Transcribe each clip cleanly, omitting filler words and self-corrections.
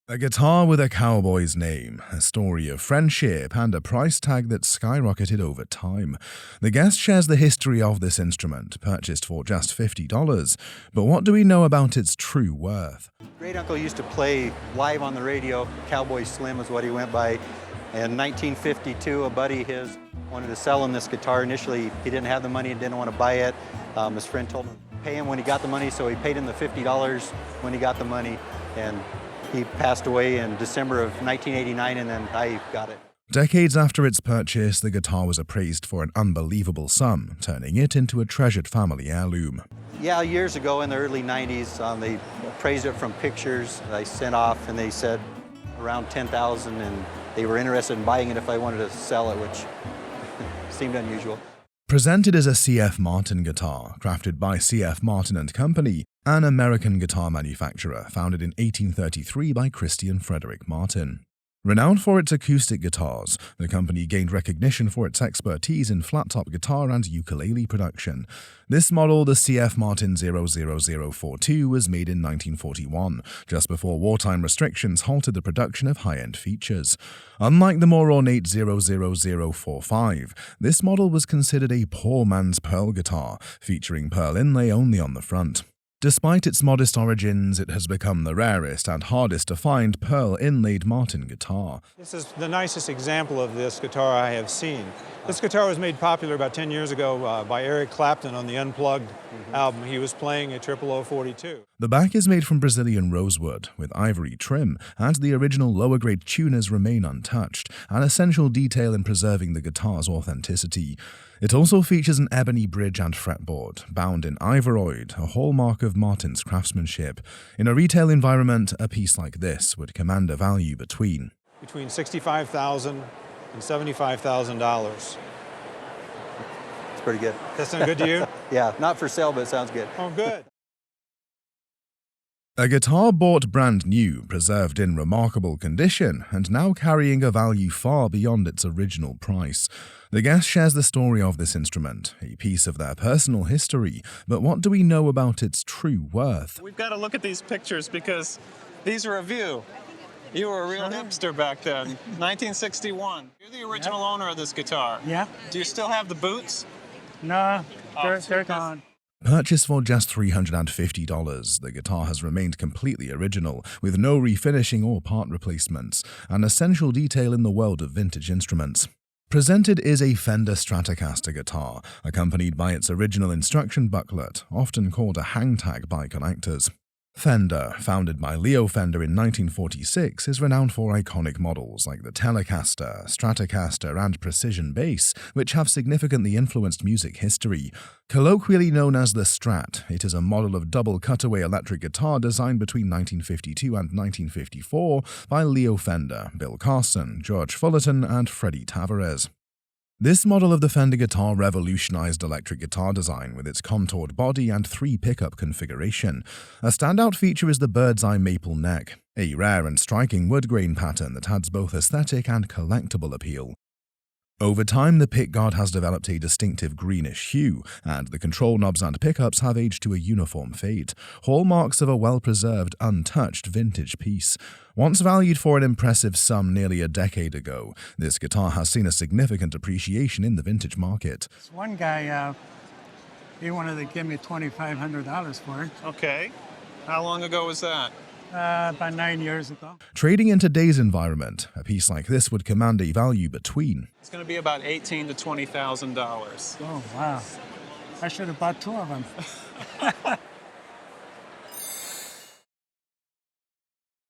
A guitar with a cowboy's name, a story of friendship, and a price tag that skyrocketed over time. The guest shares the history of this instrument, purchased for just $50. But what do we know about its true worth? Great uncle used to play live on the radio. Cowboy Slim is what he went by. In 1952, a buddy of his wanted to sell him this guitar. Initially, he didn't have the money and didn't want to buy it. His friend told him to pay him when he got the money, so he paid him the $50 when he got the money. And he passed away in December of 1989, and then I got it. Decades after its purchase, the guitar was appraised for an unbelievable sum, turning it into a treasured family heirloom. Yeah, years ago in the early 90s, they appraised it from pictures I sent off, and they said around $10,000, and they were interested in buying it if I wanted to sell it, which seemed unusual. Presented as a C.F. Martin guitar, crafted by C.F. Martin and Company, an American guitar manufacturer founded in 1833 by Christian Frederick Martin. Renowned for its acoustic guitars, the company gained recognition for its expertise in flat-top guitar and ukulele production. This model, the CF Martin 00042, was made in 1941, just before wartime restrictions halted the production of high-end features. Unlike the more ornate 00045, this model was considered a poor man's pearl guitar, featuring pearl inlay only on the front. Despite its modest origins, it has become the rarest and hardest to find pearl-inlaid Martin guitar. This is the nicest example of this guitar I have seen. This guitar was made popular about 10 years ago by Eric Clapton on the Unplugged album. He was playing a 00042. The back is made from Brazilian rosewood, with ivory trim, and the original lower-grade tuners remain untouched, an essential detail in preserving the guitar's authenticity. It also features an ebony bridge and fretboard, bound in ivoroid, a hallmark of Martin's craftsmanship. In a retail environment, a piece like this would command a value between $65,000 and $75,000. It's pretty good. That sound good to you? Yeah, not for sale, but it sounds good. Oh, good. A guitar bought brand new, preserved in remarkable condition, and now carrying a value far beyond its original price. The guest shares the story of this instrument, a piece of their personal history, but what do we know about its true worth? We've got to look at these pictures because these are a view. You were a real hipster back then, 1961. You're the original owner of this guitar. Yeah. Do you still have the boots? No, they're gone. Purchased for just $350, the guitar has remained completely original, with no refinishing or part replacements, an essential detail in the world of vintage instruments. Presented is a Fender Stratocaster guitar, accompanied by its original instruction booklet, often called a hang tag by collectors. Fender, founded by Leo Fender in 1946, is renowned for iconic models like the Telecaster, Stratocaster, and Precision Bass, which have significantly influenced music history. Colloquially known as the Strat, it is a model of double cutaway electric guitar designed between 1952 and 1954 by Leo Fender, Bill Carson, George Fullerton, and Freddie Tavares. This model of the Fender guitar revolutionized electric guitar design with its contoured body and 3-pickup configuration. A standout feature is the bird's eye maple neck, a rare and striking wood grain pattern that adds both aesthetic and collectible appeal. Over time, the pickguard has developed a distinctive greenish hue, and the control knobs and pickups have aged to a uniform fade, hallmarks of a well-preserved, untouched vintage piece. Once valued for an impressive sum nearly a decade ago, this guitar has seen a significant appreciation in the vintage market. This one guy, he wanted to give me $2,500 for it. Okay. How long ago was that? About 9 years ago. Trading in today's environment, a piece like this would command a value between It's going to be about $18,000 to $20,000. Oh, wow. I should have bought 2 of them.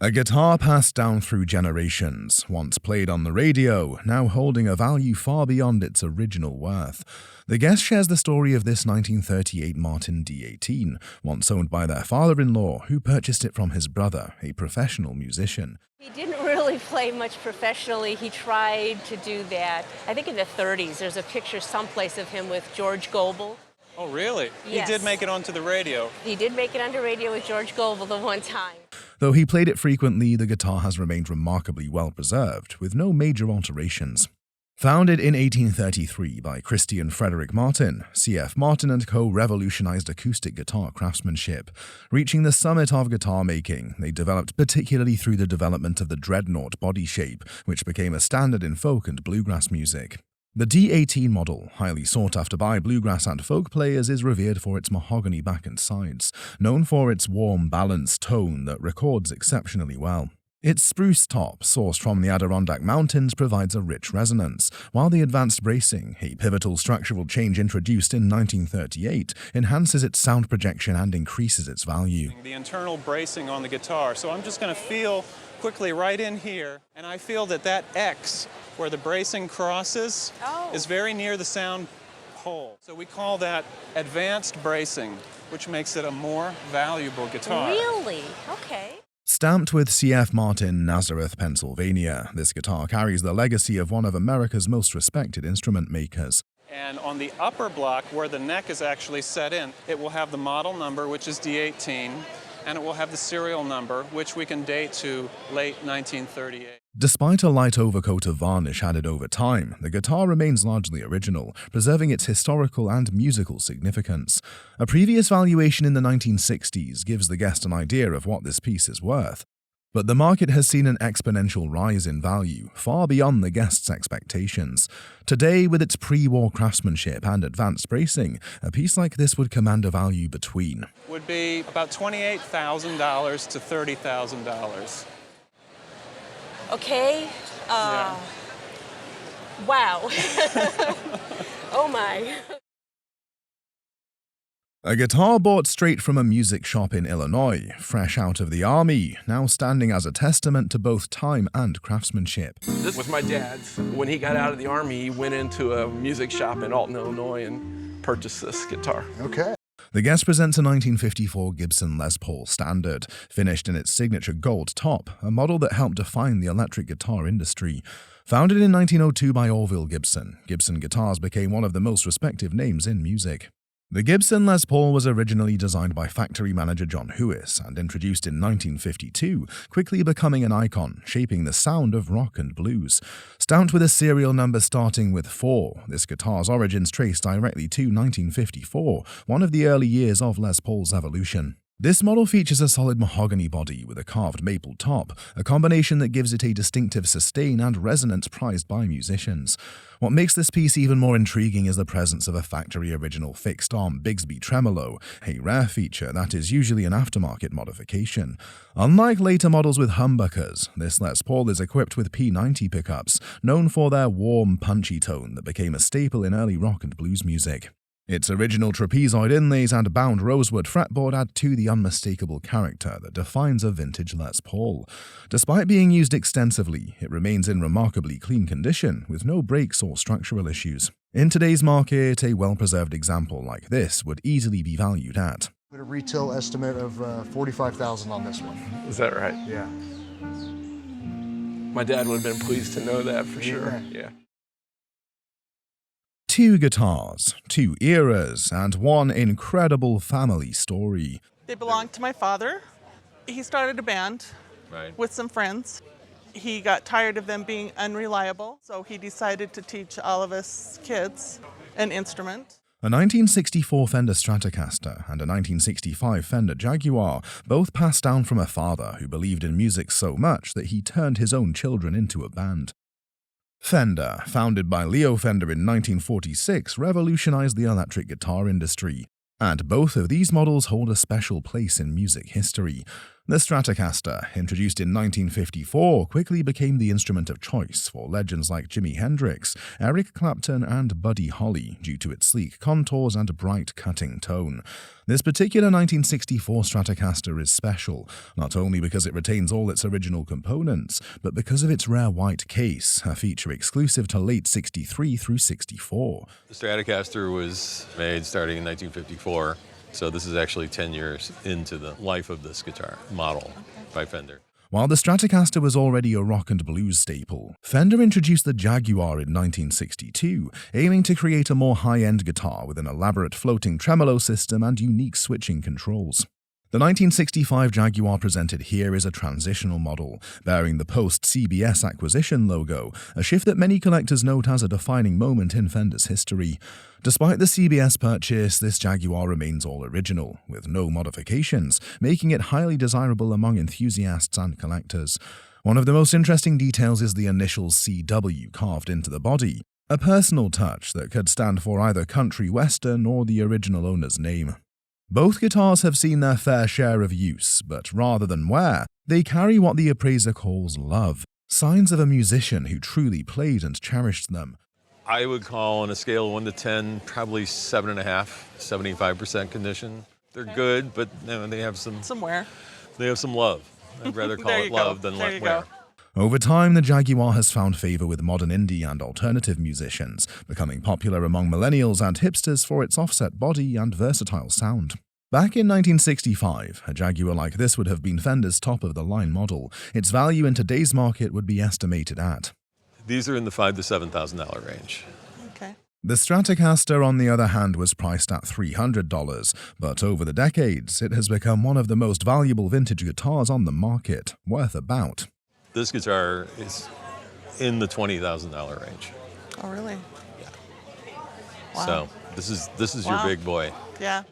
A guitar passed down through generations, once played on the radio, now holding a value far beyond its original worth. The guest shares the story of this 1938 Martin D18, once owned by their father-in-law, who purchased it from his brother, a professional musician. He didn't really play much professionally. He tried to do that. I think in the 30s, there's a picture someplace of him with George Goebel. Oh, really? Yes. He did make it onto the radio. He did make it on the radio with George Goebel the one time. Though he played it frequently, the guitar has remained remarkably well preserved, with no major alterations. Founded in 1833 by Christian Frederick Martin, C.F. Martin & Co. revolutionized acoustic guitar craftsmanship. Reaching the summit of guitar making, they developed particularly through the development of the dreadnought body shape, which became a standard in folk and bluegrass music. The D18 model, highly sought after by bluegrass and folk players, is revered for its mahogany back and sides, known for its warm, balanced tone that records exceptionally well. Its spruce top, sourced from the Adirondack Mountains, provides a rich resonance, while the advanced bracing, a pivotal structural change introduced in 1938, enhances its sound projection and increases its value. The internal bracing on the guitar. So I'm just going to feel quickly right in here, and I feel that X, where the bracing crosses, is very near the sound hole. So we call that advanced bracing, which makes it a more valuable guitar. Really? Okay. Stamped with C.F. Martin, Nazareth, Pennsylvania, this guitar carries the legacy of one of America's most respected instrument makers. And on the upper block, where the neck is actually set in, it will have the model number, which is D18, and it will have the serial number, which we can date to late 1938. Despite a light overcoat of varnish added over time, the guitar remains largely original, preserving its historical and musical significance. A previous valuation in the 1960s gives the guest an idea of what this piece is worth. But the market has seen an exponential rise in value, far beyond the guest's expectations. Today, with its pre-war craftsmanship and advanced bracing, a piece like this would command a value between would be about $28,000 to $30,000. Okay. Yeah. Wow. Oh my. A guitar bought straight from a music shop in Illinois, fresh out of the army, now standing as a testament to both time and craftsmanship. This was my dad's. When he got out of the army, he went into a music shop in Alton, Illinois and purchased this guitar. Okay. The guest presents a 1954 Gibson Les Paul Standard, finished in its signature gold top, a model that helped define the electric guitar industry. Founded in 1902 by Orville Gibson, Gibson guitars became one of the most respected names in music. The Gibson Les Paul was originally designed by factory manager John Hewis and introduced in 1952, quickly becoming an icon, shaping the sound of rock and blues. Stamped with a serial number starting with 4, this guitar's origins trace directly to 1954, one of the early years of Les Paul's evolution. This model features a solid mahogany body with a carved maple top, a combination that gives it a distinctive sustain and resonance prized by musicians. What makes this piece even more intriguing is the presence of a factory-original fixed-arm Bigsby tremolo, a rare feature that is usually an aftermarket modification. Unlike later models with humbuckers, this Les Paul is equipped with P90 pickups, known for their warm, punchy tone that became a staple in early rock and blues music. Its original trapezoid inlays and bound rosewood fretboard add to the unmistakable character that defines a vintage Les Paul. Despite being used extensively, it remains in remarkably clean condition, with no breaks or structural issues. In today's market, a well-preserved example like this would easily be valued at Put a retail estimate of $45,000 on this one. Is that right? Yeah. My dad would have been pleased to know that for sure. Yeah. 2 guitars, 2 eras, and one incredible family story. They belonged to my father. He started a band with some friends. He got tired of them being unreliable, so he decided to teach all of us kids an instrument. A 1964 Fender Stratocaster and a 1965 Fender Jaguar, both passed down from a father who believed in music so much that he turned his own children into a band. Fender, founded by Leo Fender in 1946, revolutionized the electric guitar industry, and both of these models hold a special place in music history. The Stratocaster, introduced in 1954, quickly became the instrument of choice for legends like Jimi Hendrix, Eric Clapton, and Buddy Holly due to its sleek contours and bright, cutting tone. This particular 1964 Stratocaster is special, not only because it retains all its original components, but because of its rare white case, a feature exclusive to late 63 through 64. The Stratocaster was made starting in 1954. So this is actually 10 years into the life of this guitar model by Fender. While the Stratocaster was already a rock and blues staple, Fender introduced the Jaguar in 1962, aiming to create a more high-end guitar with an elaborate floating tremolo system and unique switching controls. The 1965 Jaguar presented here is a transitional model, bearing the post-CBS acquisition logo, a shift that many collectors note as a defining moment in Fender's history. Despite the CBS purchase, this Jaguar remains all original, with no modifications, making it highly desirable among enthusiasts and collectors. One of the most interesting details is the initials CW carved into the body, a personal touch that could stand for either country western or the original owner's name. Both guitars have seen their fair share of use, but rather than wear, they carry what the appraiser calls love, signs of a musician who truly played and cherished them. I would call on a scale of 1 to 10, probably 7.5, 75% condition. They're good, but they have some wear. They have some love. I'd rather call it love than wear. Go. Over time, the Jaguar has found favor with modern indie and alternative musicians, becoming popular among millennials and hipsters for its offset body and versatile sound. Back in 1965, a Jaguar like this would have been Fender's top-of-the-line model. Its value in today's market would be estimated at. These are in the $5,000 to $7,000 range. Okay. The Stratocaster, on the other hand, was priced at $300, but over the decades, it has become one of the most valuable vintage guitars on the market, worth about. This guitar is in the $20,000 range. Oh, really? Yeah. Wow. So this is your big boy. Yeah.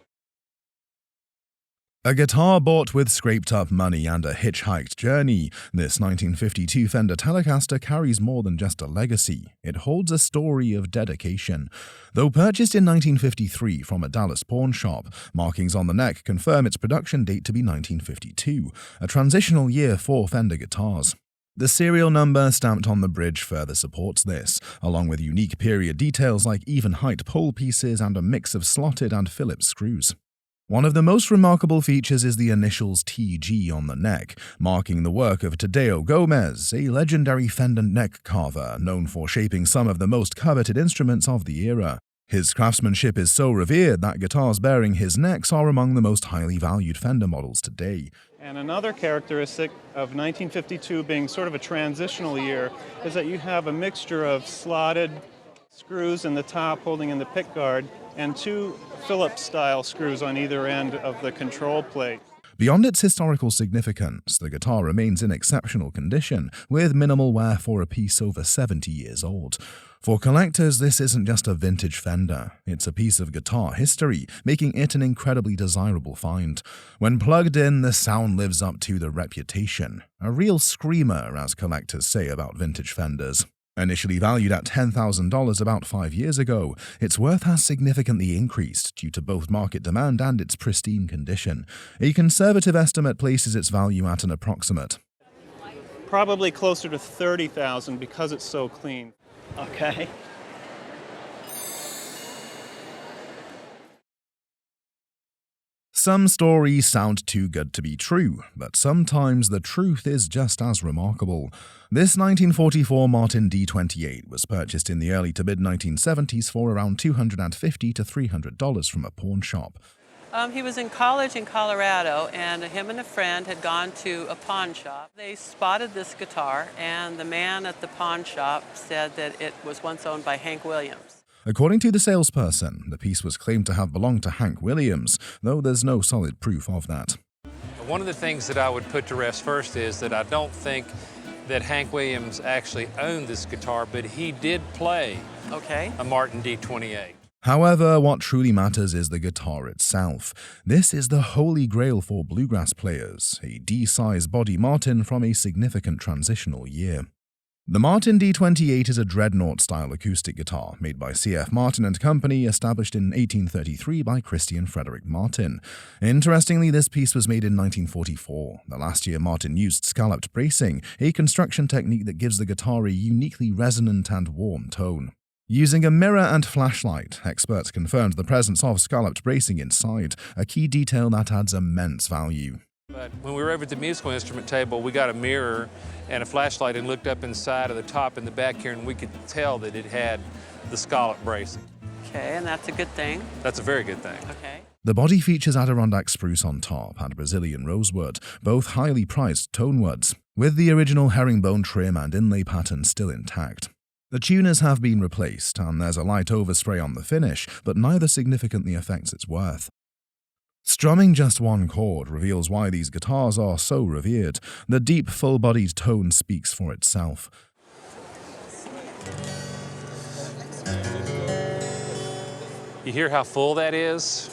A guitar bought with scraped-up money and a hitchhiked journey, this 1952 Fender Telecaster carries more than just a legacy. It holds a story of dedication. Though purchased in 1953 from a Dallas pawn shop, markings on the neck confirm its production date to be 1952, a transitional year for Fender guitars. The serial number stamped on the bridge further supports this, along with unique period details like even-height pole pieces and a mix of slotted and Phillips screws. One of the most remarkable features is the initials TG on the neck, marking the work of Tadeo Gomez, a legendary Fender neck carver known for shaping some of the most coveted instruments of the era. His craftsmanship is so revered that guitars bearing his necks are among the most highly valued Fender models today. And another characteristic of 1952 being sort of a transitional year is that you have a mixture of slotted screws in the top holding in the pickguard and two Phillips-style screws on either end of the control plate. Beyond its historical significance, the guitar remains in exceptional condition, with minimal wear for a piece over 70 years old. For collectors, this isn't just a vintage Fender, it's a piece of guitar history, making it an incredibly desirable find. When plugged in, the sound lives up to the reputation. A real screamer, as collectors say about vintage Fenders. Initially valued at $10,000 about 5 years ago, its worth has significantly increased due to both market demand and its pristine condition. A conservative estimate places its value at an approximate. Probably closer to $30,000 because it's so clean. Okay. Some stories sound too good to be true, but sometimes the truth is just as remarkable. This 1944 Martin D28 was purchased in the early to mid-1970s for around $250 to $300 from a pawn shop. He was in college in Colorado, and him and a friend had gone to a pawn shop. They spotted this guitar, and the man at the pawn shop said that it was once owned by Hank Williams. According to the salesperson, the piece was claimed to have belonged to Hank Williams, though there's no solid proof of that. One of the things that I would put to rest first is that I don't think that Hank Williams actually owned this guitar, but he did play a Martin D28. However, what truly matters is the guitar itself. This is the holy grail for bluegrass players, a D-size body Martin from a significant transitional year. The Martin D28 is a dreadnought-style acoustic guitar made by C.F. Martin and Company, established in 1833 by Christian Frederick Martin. Interestingly, this piece was made in 1944, the last year Martin used scalloped bracing, a construction technique that gives the guitar a uniquely resonant and warm tone. Using a mirror and flashlight, experts confirmed the presence of scalloped bracing inside, a key detail that adds immense value. But when we were over at the musical instrument table, we got a mirror and a flashlight and looked up inside of the top in the back here, and we could tell that it had the scallop bracing. Okay, and that's a good thing. That's a very good thing. Okay. The body features Adirondack spruce on top and Brazilian rosewood, both highly prized tonewoods, with the original herringbone trim and inlay pattern still intact. The tuners have been replaced, and there's a light overspray on the finish, but neither significantly affects its worth. Strumming just one chord reveals why these guitars are so revered. The deep, full-bodied tone speaks for itself. You hear how full that is?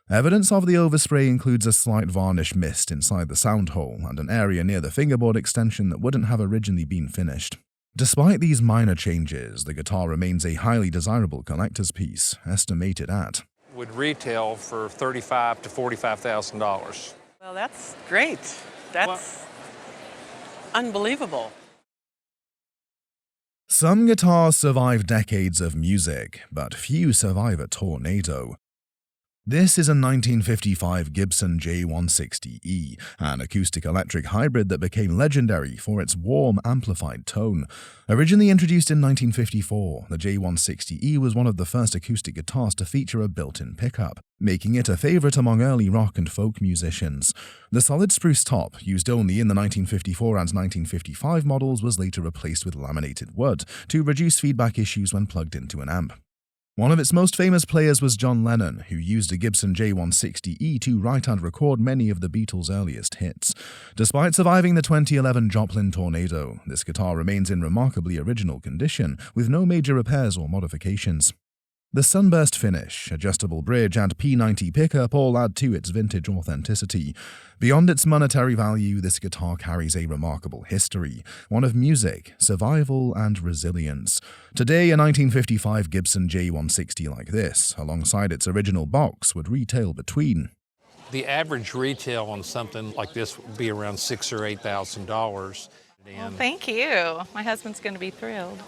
Evidence of the overspray includes a slight varnish mist inside the sound hole and an area near the fingerboard extension that wouldn't have originally been finished. Despite these minor changes, the guitar remains a highly desirable collector's piece, estimated at Would retail for $35,000 to $45,000. Well, that's great. That's unbelievable. Some guitars survive decades of music, but few survive a tornado. This is a 1955 Gibson J160E, an acoustic-electric hybrid that became legendary for its warm, amplified tone. Originally introduced in 1954, the J160E was one of the first acoustic guitars to feature a built-in pickup, making it a favorite among early rock and folk musicians. The solid spruce top, used only in the 1954 and 1955 models, was later replaced with laminated wood to reduce feedback issues when plugged into an amp. One of its most famous players was John Lennon, who used a Gibson J160E to write and record many of the Beatles' earliest hits. Despite surviving the 2011 Joplin tornado, this guitar remains in remarkably original condition, with no major repairs or modifications. The sunburst finish, adjustable bridge, and P90 pickup all add to its vintage authenticity. Beyond its monetary value, this guitar carries a remarkable history, one of music, survival, and resilience. Today, a 1955 Gibson J160 like this, alongside its original box, would retail between The average retail on something like this would be around $6,000 or $8,000. Well, thank you. My husband's going to be thrilled.